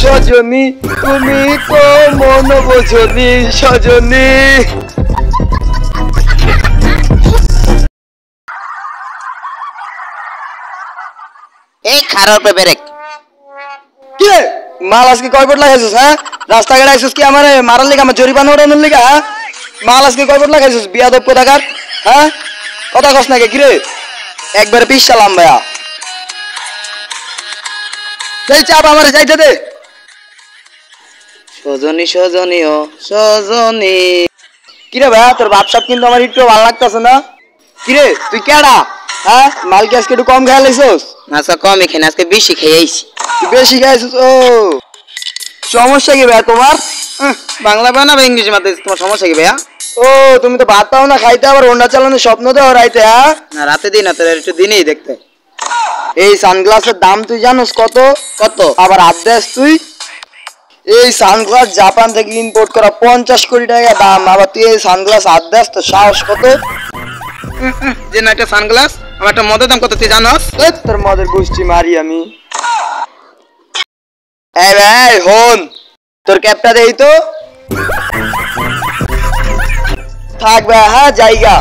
সজনী তুমি তো মন বোঝনি সজনী। এই খারাপ ব্রেক কি রে মাল আজকে কয় ফুট লাগাইছিস? হ্যাঁ রাস্তাঘাট আইছিস কি আমার মারার লিগা, আমার জরিমানা ওঠানোর লিগা? হ্যাঁ মাল আজকে কয় ফুট লাগাইছিস বিয়াদব কোথাকার? হ্যাঁ কথা কস নাকি কি রে? একবারে পিছালাম ভাইয়া। এই চাপ আমারে যাইতে দে। সজনী সজনী ও সজনী। কিরে ভাইয়া তোর বাপসাপ কিন্তু আমার একটু ভালো লাগতেছে না। কিরে তুই কেডা? হ্যাঁ মাল কি আজকে একটু কম খেয়ে লাইছিস? আচ্ছা কম এখানে আজকে বেশি খেয়ে আইছি। তুই বেশি খাইছিস? ও সমস্যা কি ভাইয়া তোমার? বাংলা না ইংলিশ মাধ্যমে তোমার সমস্যা কি ভাইয়া? ও তুমি তো ভাত পাও না খাইতে, আবার হোন্ডা চালানোর স্বপ্ন দেও রাইতে? হ্যাঁ না রাতে দিন না, তোর একটু দিনেই দেখতে। এই সানগ্লাসের দাম তুই জানোস কত? কত? আবার আদেশ তুই? এই সানগ্লাস জাপান থেকে ইম্পোর্ট করা 50 কোটি টাকা দাম, আবার তুই এই সানগ্লাস আদেশ? তো সাহস কত? যে না একটা সানগ্লাস আমার একটা মদের দাম কত তুই জানোস? তোর মদের গোষ্ঠী মারি আমি। এই ভাই হন তোর ক্যাপটা দেই তো। থাক ভাই, হ্যাঁ জায়গা।